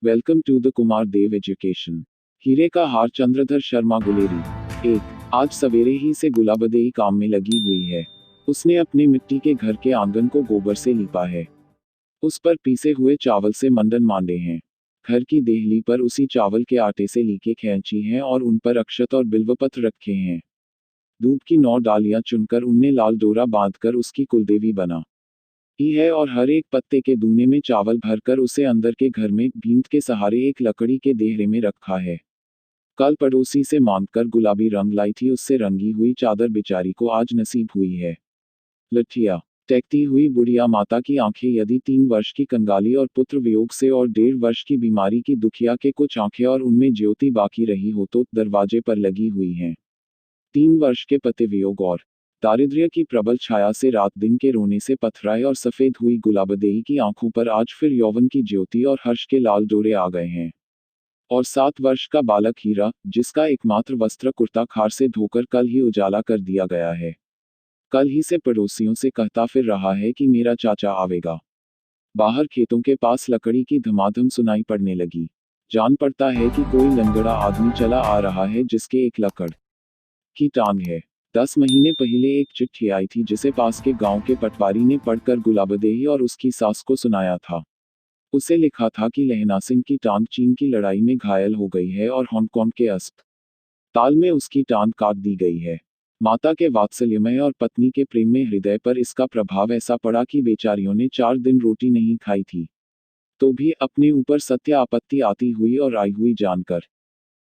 Welcome to the Kumar Dev education. हीरे का हार चंद्रधर शर्मा गुलेरी। एक आज सवेरे ही से गुलाबदेई काम में लगी हुई है। उसने अपने मिट्टी के घर के आंगन को गोबर से लीपा है। उस पर पीसे हुए चावल से मंडन मांडे हैं। घर की देहली पर उसी चावल के आटे से लीके खींची हैं और उन पर अक्षत और बिल्वपत्र रखे हैं। धूप की 9 डालियां चुनकर उनने लाल डोरा बांधकर उसकी कुलदेवी बना ही है और हर एक पत्ते के दूने में चावल भरकर उसे अंदर के घर में भींत के सहारे एक लकड़ी के देहरे में रखा है। कल पड़ोसी से मांगकर गुलाबी रंग लाई थी, उससे रंगी हुई चादर बेचारी को आज नसीब हुई है। लठिया टहकती हुई बुढ़िया माता की आंखें यदि 3 वर्ष की कंगाली और पुत्र वियोग से और 1.5 वर्ष की बीमारी की दुखिया के कुछ आंखें और उनमें ज्योति बाकी रही हो तो दरवाजे पर लगी हुई हैं। 3 वर्ष के पति वियोग और दारिद्र्य की प्रबल छाया से रात दिन के रोने से पथराए और सफेद हुई गुलाबदेई की आंखों पर आज फिर यौवन की ज्योति और हर्ष के लाल डोरे आ गए हैं। और 7 वर्ष का बालक हीरा, जिसका एकमात्र वस्त्र कुर्ता खार से धोकर कल ही उजाला कर दिया गया है, कल ही से पड़ोसियों से कहता फिर रहा है कि मेरा चाचा आवेगा। बाहर खेतों के पास लकड़ी की धमाधम सुनाई पड़ने लगी। जान पड़ता है कि कोई लंगड़ा आदमी चला आ रहा है जिसके एक लकड़ की टांग है। 10 महीने पहले एक चिट्ठी आई थी जिसे पास के गांव के पटवारी ने पढ़कर गुलाबदेही और उसकी सास को सुनाया था। उसे लिखा था कि लहना सिंह की टांग चीन की लड़ाई में घायल हो गई है और हांगकांग के अस्पताल में उसकी टांग काट दी गई है। माता के वात्सल्यमय और पत्नी के प्रेम में हृदय पर इसका प्रभाव ऐसा पड़ा कि बेचारियों ने 4 दिन रोटी नहीं खाई थी। तो भी अपने ऊपर सत्य आपत्ति आती हुई और आई हुई जानकर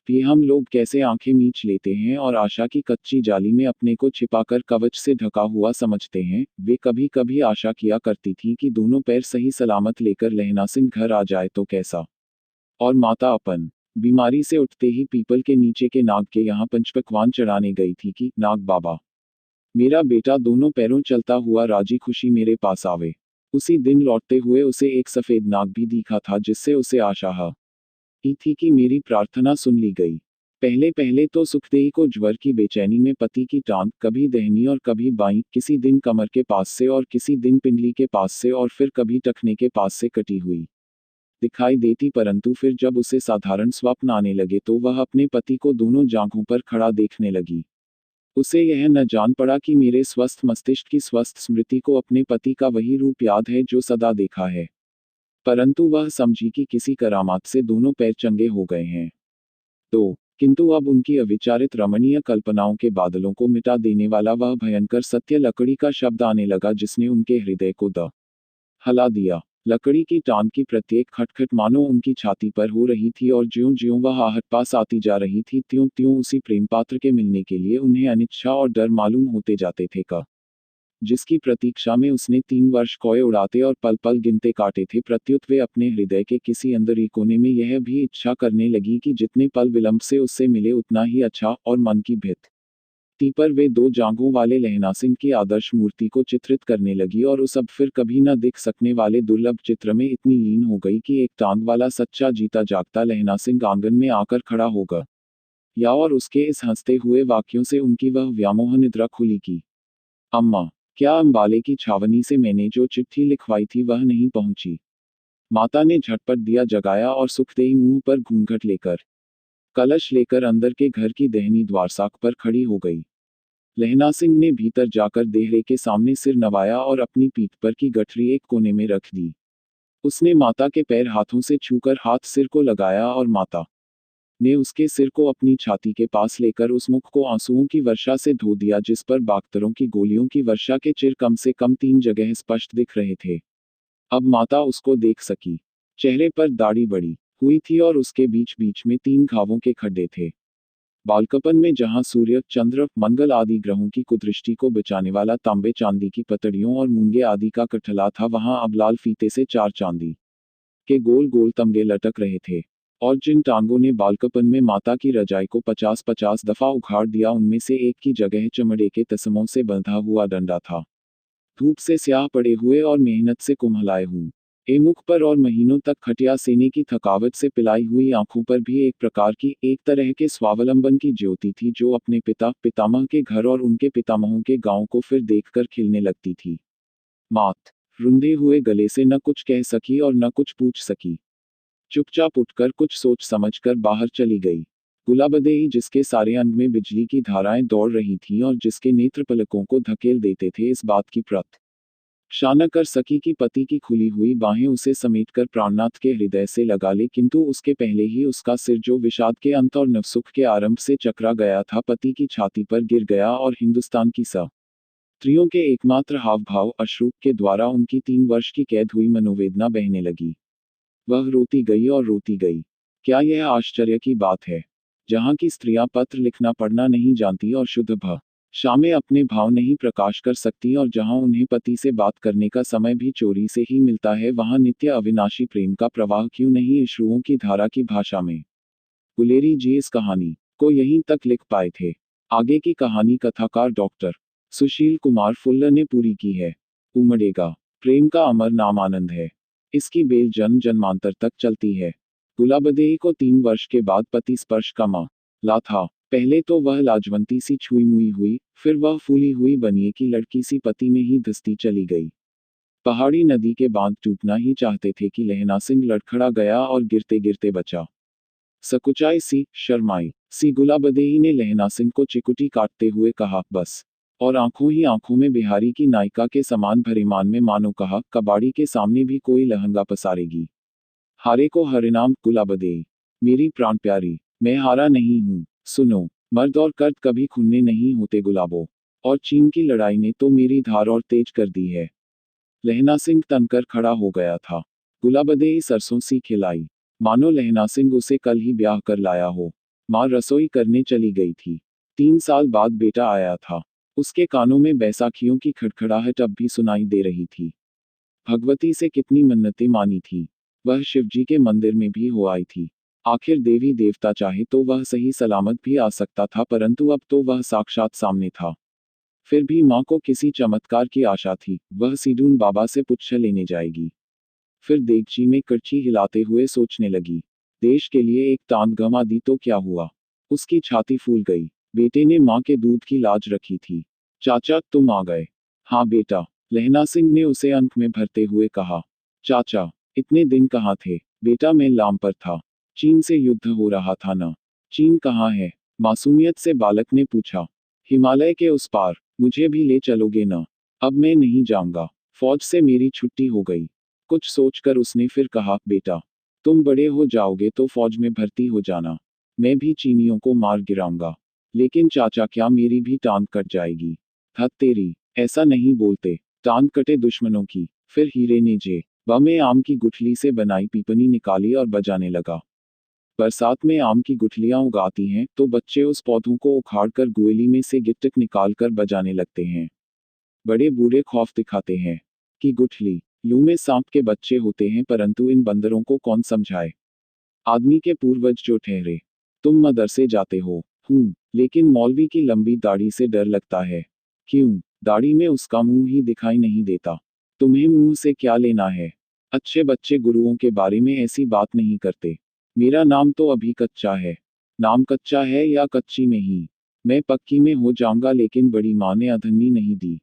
भी हम लोग कैसे आंखें मीच लेते हैं और आशा की कच्ची जाली में अपने को छिपाकर कवच से ढका हुआ समझते हैं। वे कभी कभी आशा किया करती थी कि दोनों पैर सही सलामत लेकर लहना सिंह घर आ जाए तो कैसा। और माता अपन बीमारी से उठते ही पीपल के नीचे के नाग के यहाँ पंचपक्वान चढ़ाने गई थी कि नाग बाबा, मेरा बेटा दोनों पैरों चलता हुआ राजी खुशी मेरे पास आवे। उसी दिन लौटते हुए उसे एक सफेद नाग भी दिखा था जिससे उसे आशा ही थी कि मेरी प्रार्थना सुन ली गई। पहले पहले तो सुखदेई को ज्वर की बेचैनी में पति की टांग कभी दाहिनी और कभी बाईं, किसी दिन कमर के पास से और किसी दिन पिंडली के पास से और फिर कभी टखने के पास से कटी हुई दिखाई देती, परंतु फिर जब उसे साधारण स्वप्न आने लगे तो वह अपने पति को दोनों जांघों पर खड़ा देखने लगी। उसे यह न जान पड़ा कि मेरे स्वस्थ मस्तिष्क की स्वस्थ स्मृति को अपने पति का वही रूप याद है जो सदा देखा है, परंतु वह समझी कि किसी करामात से दोनों पैर चंगे हो गए हैं। तो किंतु अब उनकी अविचारित रमणीय कल्पनाओं के बादलों को मिटा देने वाला वह भयंकर सत्य लकड़ी का शब्द आने लगा जिसने उनके हृदय को हला दिया। लकड़ी की टांग की प्रत्येक खटखट मानो उनकी छाती पर हो रही थी और ज्यों ज्यों वह आहट पास आती जा रही थी त्यों त्यों उसी प्रेम पात्र के मिलने के लिए उन्हें अनिच्छा और डर मालूम होते जाते थे का जिसकी प्रतीक्षा में उसने 3 वर्ष कोए उड़ाते और पल पल गिनते काटे थे, प्रत्युत वे अपने हृदय के किसी अंदरी कोने में यह भी इच्छा करने लगी कि जितने पल विलंब से उससे मिले उतना ही अच्छा, और मन की भित्ति पर वे 2 जांघों वाले लहना सिंह की आदर्श मूर्ति को चित्रित करने लगी और उस अब फिर कभी न दिख सकने वाले दुर्लभ चित्र में इतनी लीन हो गई कि एक टांग वाला सच्चा जीता जागता लहना सिंह आंगन में आकर खड़ा होगा या और उसके इस हंसते हुए वाक्यों से उनकी वह व्यामोह निद्रा खुली की अम्मा, क्या अंबाले की छावनी से मैंने जो चिट्ठी लिखवाई थी वह नहीं पहुंची? माता ने झटपट दिया जगाया और सुखदेई मुंह पर घूंघट लेकर कलश लेकर अंदर के घर की दहनी द्वारसाक पर खड़ी हो गई। लहना सिंह ने भीतर जाकर देहरे के सामने सिर नवाया और अपनी पीठ पर की गठरी एक कोने में रख दी। उसने माता के पैर हाथों से छूकर हाथ सिर को लगाया और माता ने उसके सिर को अपनी छाती के पास लेकर उस मुख को आंसुओं की वर्षा से धो दिया जिस पर बाख्तरों की गोलियों की वर्षा के चिर कम से कम 3 जगह स्पष्ट दिख रहे थे। अब माता उसको देख सकी। चेहरे पर दाढ़ी बड़ी हुई थी और उसके बीच बीच में 3 घावों के खड्डे थे। बालकपन में जहां सूर्य, चंद्र, मंगल आदि ग्रहों की कुदृष्टि को बचाने वाला तांबे चांदी की पतड़ियों और मूंगे आदि का कठला था, वहां अब लाल फीते से 4 चांदी के गोल गोल तमगे लटक रहे थे। और जिन टांगों ने बालकपन में माता की रजाई को 50-50 दफा उखाड़ दिया उनमें से एक की जगह चमड़े के तसमों से बंधा हुआ डंडा था। धूप से स्याह पड़े हुए और मेहनत से कुम्हलाए हुए मुख पर और महीनों तक खटिया सेने की थकावट से पिलाई हुई आंखों पर भी एक प्रकार की, एक तरह के स्वावलंबन की ज्योति थी जो अपने पिता पितामह के घर और उनके पितामहों के गांव को फिर देखकर खिलने लगती थी। मात रुंधे हुए गले से न कुछ कह सकी और न कुछ पूछ सकी। चुपचाप उठकर कुछ सोच समझकर बाहर चली गई। गुलाबदेई, जिसके सारे अंग में बिजली की धाराएं दौड़ रही थीं और जिसके नेत्र पलकों को धकेल देते थे, इस बात की प्रत्याशा न कर सकी कि पति की खुली हुई बाहें उसे समेटकर प्राणनाथ के हृदय से लगा ले, किंतु उसके पहले ही उसका सिर, जो विषाद के अंत और नवसुख के आरंभ से चकरा गया था, पति की छाती पर गिर गया और हिंदुस्तान की स्त्रियों के एकमात्र हाव भाव अश्रु के द्वारा उनकी 3 वर्ष की कैद हुई मनोवेदना बहने लगी। वह रोती गई और रोती गई। क्या यह आश्चर्य की बात है? जहाँ की स्त्रियां पत्र लिखना पढ़ना नहीं जानती और शुद्ध भाषा में अपने भाव नहीं प्रकाश कर सकती, और जहाँ उन्हें पति से बात करने का समय भी चोरी से ही मिलता है, वहाँ नित्य अविनाशी प्रेम का प्रवाह क्यों नहीं अश्रुओं की धारा की भाषा में? गुलेरी जी इस कहानी को यहीं तक लिख पाए थे। आगे की कहानी कथाकार डॉक्टर सुशील कुमार फुल्लर ने पूरी की है। उमड़ेगा प्रेम का अमर नाम आनंद है, इसकी बेल जन्म जन्मांतर तक चलती है। गुलाबदेई को 3 वर्ष के बाद पति स्पर्श का मामला था। पहले तो वह लाजवंती सी छुई मुई हुई, फिर वह फूली हुई बनिए की लड़की सी पति में ही धंसती चली गई। पहाड़ी नदी के बांध टूटना ही चाहते थे कि लहना सिंह लड़खड़ा गया और गिरते गिरते बचा। सकुचाई सी, शर्माई सी गुलाबदेई ने लहना सिंह को चिकुटी काटते हुए कहा, बस। और आंखों ही आंखों में बिहारी की नायिका के समान भरीमान में मानो कहा, कबाड़ी के सामने भी कोई लहंगा पसारेगी। हारे को हरिनाम गुलाबदेई, मेरी प्राण प्यारी, मैं हारा नहीं हूँ। सुनो, मर्द और कर्द कभी खुन्ने नहीं होते गुलाबो, और चीन की लड़ाई ने तो मेरी धार और तेज कर दी है। लहना सिंह तनकर खड़ा हो गया था। गुलाबदेई सरसों सी खिलाई, मानो लहना सिंह उसे कल ही ब्याह कर लाया हो। माँ रसोई करने चली गई थी। 3 साल बाद बेटा आया था। उसके कानों में बैसाखियों की खड़खड़ाहट अब भी सुनाई दे रही थी। भगवती से कितनी मन्नतें मानी थी। वह शिवजी के मंदिर में भी हो आई थी। आखिर देवी देवता चाहे तो वह सही सलामत भी आ सकता था, परंतु अब तो वह साक्षात सामने था। फिर भी माँ को किसी चमत्कार की आशा थी। वह सीडून बाबा से पुच्छ लेने जाएगी। फिर देगची में कड़छी हिलाते हुए सोचने लगी, देश के लिए एक टांग गंवा दी तो क्या हुआ। उसकी छाती फूल गई। बेटे ने माँ के दूध की लाज रखी थी। चाचा, तुम आ गए। हाँ बेटा, लहना सिंह ने उसे अंक में भरते हुए कहा। चाचा, इतने दिन कहाँ थे? बेटा, मैं लाम पर था। चीन से युद्ध हो रहा था ना। चीन कहाँ है? मासूमियत से बालक ने पूछा। हिमालय के उस पार। मुझे भी ले चलोगे ना? अब मैं नहीं जाऊंगा। फौज से मेरी छुट्टी हो गई। कुछ सोचकर उसने फिर कहा, बेटा, तुम बड़े हो जाओगे तो फौज में भर्ती हो जाना। मैं भी चीनियों को मार गिराऊंगा। लेकिन चाचा, क्या मेरी भी टांग कट जाएगी? हद तेरी, ऐसा नहीं बोलते। टांग कटे दुश्मनों की। फिर हीरे ने में आम की गुठली से बनाई पीपनी निकाली और बजाने लगा। बरसात में आम की गुठलियां उगाती हैं तो बच्चे उस पौधों को उखाड़कर गुएली में से गिट्टिक निकालकर बजाने लगते हैं। बड़े बूढ़े खौफ दिखाते हैं कि गुठली लू में सांप के बच्चे होते हैं, परंतु इन बंदरों को कौन समझाए। आदमी के पूर्वज जो ठहरे। तुम मदरसे जाते हो? लेकिन मौलवी की लंबी दाढ़ी से डर लगता है। क्यों? दाढ़ी में उसका मुंह ही दिखाई नहीं देता। तुम्हें मुंह से क्या लेना है? अच्छे बच्चे गुरुओं के बारे में ऐसी बात नहीं करते। मेरा नाम तो अभी कच्चा है। नाम कच्चा है या कच्ची में ही? मैं पक्की में हो जाऊंगा, लेकिन बड़ी माँ ने अधन्नी नहीं दी।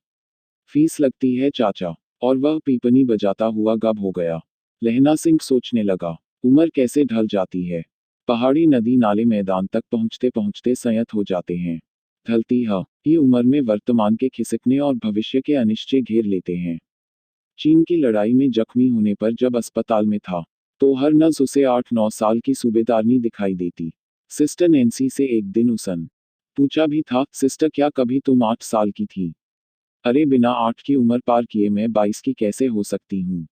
फीस लगती है चाचा। और वह पीपनी बजाता हुआ गब हो गया। लहना सिंह सोचने लगा, उम्र कैसे ढल जाती है। पहाड़ी नदी नाले मैदान तक पहुंचते पहुंचते संयत हो जाते हैं। ढलती ही उम्र में वर्तमान के खिसकने और भविष्य के अनिश्चय घेर लेते हैं। चीन की लड़ाई में जख्मी होने पर जब अस्पताल में था, तो हर नस उसे 8-9 साल की सूबेदारनी दिखाई देती। सिस्टर नैन्सी से एक दिन उसने पूछा भी था, सिस्टर, क्या कभी तुम 8 साल की थी? अरे, बिना 8 की उम्र पार किए मैं 22 की कैसे हो सकती हूँ?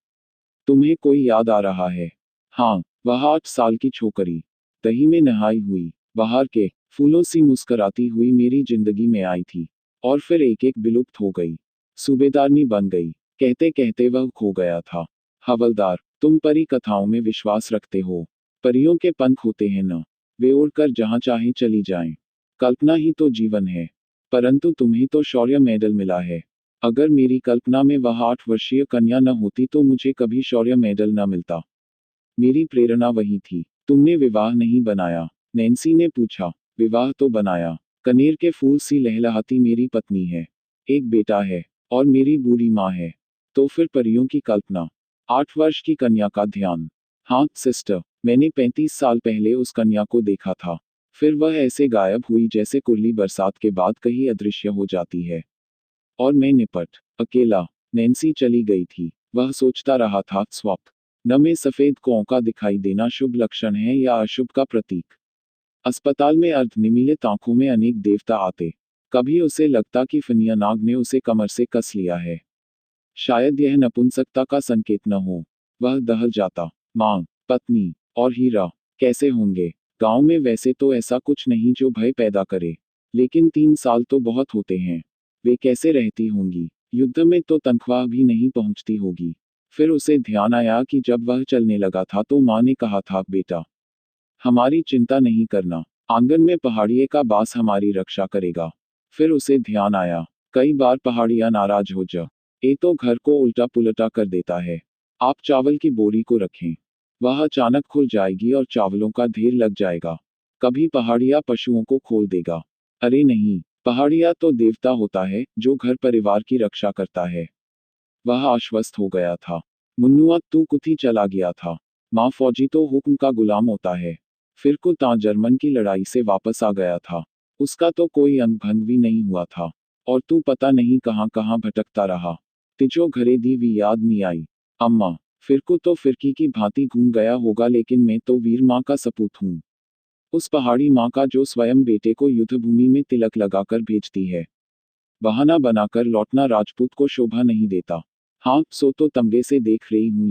तुम्हें कोई याद आ रहा है? हाँ, वह 8 साल की छोकरी, दही में नहाई हुई, बाहर के फूलों सी मुस्कराती हुई मेरी जिंदगी में आई थी, और फिर एक एक विलुप्त हो गई। सूबेदारनी बन गई। कहते कहते वह खो गया था। हवलदार, तुम परी कथाओं में विश्वास रखते हो? परियों के पंख होते हैं न, वे उड़कर जहां चाहे चली जाएं। कल्पना ही तो जीवन है। परंतु तुम्हें तो शौर्य मेडल मिला है। अगर मेरी कल्पना में वह 8 वर्षीय कन्या न होती तो मुझे कभी शौर्य मेडल न मिलता। मेरी प्रेरणा वही थी। तुमने विवाह नहीं बनाया? नैन्सी ने पूछा। विवाह तो बनाया। कनेर के फूल सी लहलहाती मेरी पत्नी है। एक बेटा है। और मेरी बूढ़ी माँ है। तो फिर परियों की कल्पना। 8 वर्ष की कन्या का ध्यान। हाँ सिस्टर, मैंने 35 साल पहले उस कन्या को देखा था। फिर वह ऐसे गायब हुई जैसे कुल्ली बरसात के बाद कहीं अदृश्य हो जाती है। और मैं निपट अकेला। नैन्सी चली गई थी। वह सोचता रहा था, स्वप्न में सफेद कौवा दिखाई देना शुभ लक्षण है या अशुभ का प्रतीक। अस्पताल में अर्धनिमीलित आंखों में अनेक देवता आते। कभी उसे लगता कि फनिया नाग ने उसे कमर से कस लिया है। शायद यह नपुंसकता का संकेत न हो। वह दहल जाता। मां, पत्नी और हीरा कैसे होंगे? गांव में वैसे तो ऐसा कुछ नहीं जो भय पैदा करे, लेकिन 3 साल तो बहुत होते हैं। वे कैसे रहती होंगी? युद्ध में तो तनख्वाह भी नहीं पहुंचती होगी। फिर उसे ध्यान आया कि जब वह चलने लगा था तो मां ने कहा था, बेटा, हमारी चिंता नहीं करना, आंगन में पहाड़िए का बास हमारी रक्षा करेगा। फिर उसे ध्यान आया, कई बार पहाड़िया नाराज हो जा ए तो घर को उल्टा पुलटा कर देता है। आप चावल की बोरी को रखें, वह अचानक खुल जाएगी और चावलों का ढेर लग जाएगा। कभी पहाड़िया पशुओं को खोल देगा। अरे नहीं, पहाड़िया तो देवता होता है जो घर परिवार की रक्षा करता है। वह आश्वस्त हो गया था। मुन्नुआ तू कुथी चला गया था। माँ, फौजी तो हुक्म का गुलाम होता है। फिर को ता जर्मन की लड़ाई से वापस आ गया था। उसका तो कोई अंग भंग भी नहीं हुआ था। और तू पता नहीं कहाँ कहाँ भटकता रहा। तिजो घरे दी भी याद नहीं आई। अम्मा, फिरकू तो फिरकी की भांति घूम गया होगा, लेकिन मैं तो वीर माँ का सपूत हूँ। उस पहाड़ी माँ का जो स्वयं बेटे को युद्धभूमि में तिलक लगाकर भेजती है। बहाना बनाकर लौटना राजपूत को शोभा नहीं देता। हाँ, सो तो तमगे से देख रही हूँ,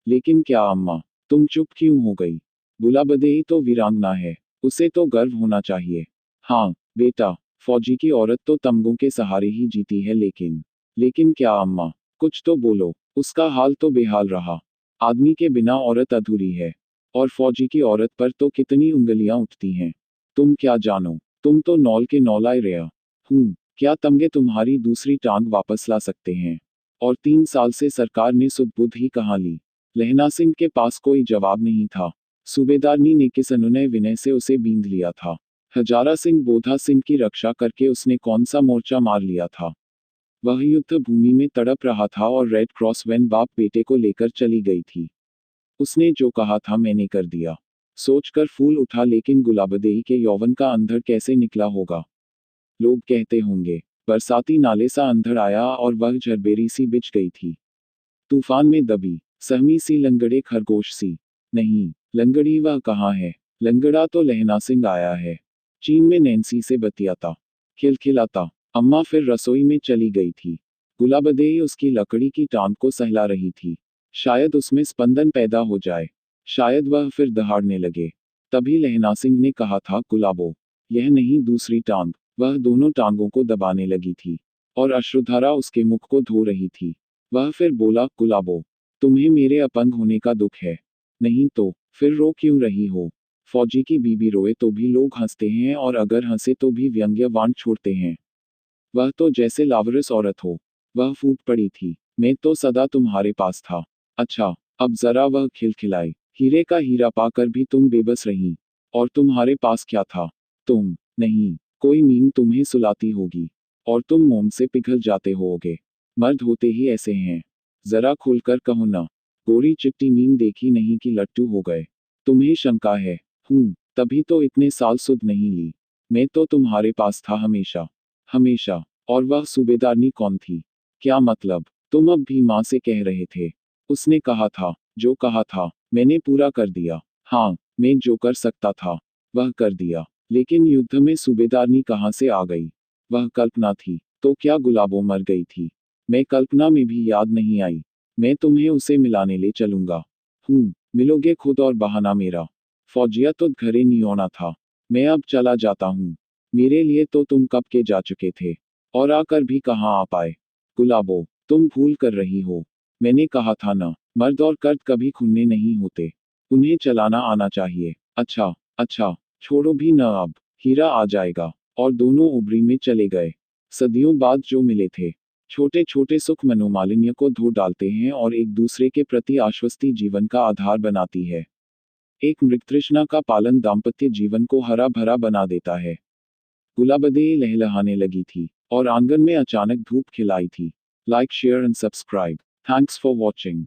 लेकिन क्या अम्मा, तुम चुप क्यों हो गई? गुलाबदेई तो वीरांगना है, उसे तो गर्व होना चाहिए। हाँ बेटा, फौजी की औरत तो तमगों के सहारे ही जीती है, लेकिन क्या अम्मा, कुछ तो बोलो। उसका हाल तो बेहाल रहा। आदमी के बिना औरत अधूरी है, और फौजी की औरत पर तो कितनी उंगलियां उठती हैं। तुम क्या जानो, तुम तो नौल के नौलाए रहा हूँ। क्या तमगे तुम्हारी दूसरी टांग वापस ला सकते हैं? और 3 साल से सरकार ने सुध बुध ही कहाँ ली? लहना सिंह के पास कोई जवाब नहीं था। सूबेदारनी ने किस अनुनय विनय से उसे बींध लिया था। हजारा सिंह बोधा सिंह की रक्षा करके उसने कौन सा मोर्चा मार लिया था? वह युद्ध भूमि में तड़प रहा था और रेड क्रॉस वैन बाप बेटे को लेकर चली गई थी। उसने जो कहा था मैंने कर दिया। सोचकर फूल उठा, लेकिन गुलाबदेई के यौवन का अंधड़ कैसे निकला होगा? लोग कहते होंगे, बरसाती नाले सा अंधड़ आया और वह झरबेरी सी बिछ गई थी। तूफान में दबी सहमी सी लंगड़े खरगोश सी। नहीं, लंगड़ी वह कहाँ है? लंगड़ा तो लहना सिंह आया है। चीन में नैन्सी से बतियाता खिलखिलाता। अम्मा फिर रसोई में चली गई थी। गुलाबदेई उसकी लकड़ी की टांग को सहला रही थी। शायद उसमें स्पंदन पैदा हो जाए, शायद वह फिर दहाड़ने लगे। तभी लहना सिंह ने कहा था, गुलाबो, यह नहीं दूसरी टांग। वह दोनों टांगों को दबाने लगी थी, और अश्रुधारा उसके मुख को धो रही थी। वह फिर बोला, गुलाबो, तुम्हें मेरे अपंग होने का दुख है? नहीं तो फिर रो क्यों रही हो? फौजी की बीबी रोए तो भी लोग हंसते हैं, और अगर हंसे तो भी व्यंग्य वाण छोड़ते हैं। वह तो जैसे लावरस औरत हो। वह फूट पड़ी थी। मैं तो सदा तुम्हारे पास था। अच्छा, अब जरा वह खिलखिलाई। हीरे का हीरा पाकर भी तुम बेबस रही। और तुम्हारे पास क्या था? तुम नहीं, कोई नींद तुम्हें सुलाती होगी, और तुम मोम से पिघल जाते होगे। मर्द होते ही ऐसे हैं। जरा खुलकर कहो ना। गोरी चिट्टी नींद देखी नहीं कि लट्टू हो गए। तुम्हें शंका है? तभी तो इतने साल सुध नहीं ली। मैं तो तुम्हारे पास था हमेशा, हमेशा। और वह सूबेदारनी कौन थी? क्या मतलब? तुम अब भी माँ से कह रहे थे। उसने कहा था, जो कहा था मैंने पूरा कर दिया। हाँ, मैं जो कर सकता था वह कर दिया। लेकिन युद्ध में सूबेदारनी कहाँ से आ गई? वह कल्पना थी। तो क्या गुलाबो मर गई थी? मैं कल्पना में भी याद नहीं आई। मैं तुम्हें उसे मिलाने ले चलूंगा। मिलोगे खुद, और बहाना मेरा। फौजिया तो घरे नहीं आना था। मैं अब चला जाता हूँ। मेरे लिए तो तुम कब के जा चुके थे, और आकर भी कहाँ आ पाए। गुलाबो, तुम भूल कर रही हो। मैंने कहा था ना, मर्द और कर्द कभी खुन्ने नहीं होते। उन्हें चलाना आना चाहिए। अच्छा, अच्छा, छोड़ो भी न अब। हीरा आ जाएगा। और दोनों उबरी में चले गए। सदियों बाद जो मिले थे। छोटे छोटे सुख मनोमालिन्य को धो डालते हैं और एक दूसरे के प्रति आश्वस्ति जीवन का आधार बनाती है। एक मृगतृष्णा का पालन दाम्पत्य जीवन को हरा भरा बना देता है। गुलाबदेई लहलहाने लगी थी, और आंगन में अचानक धूप खिलाई थी। Like, share and subscribe. Thanks for watching.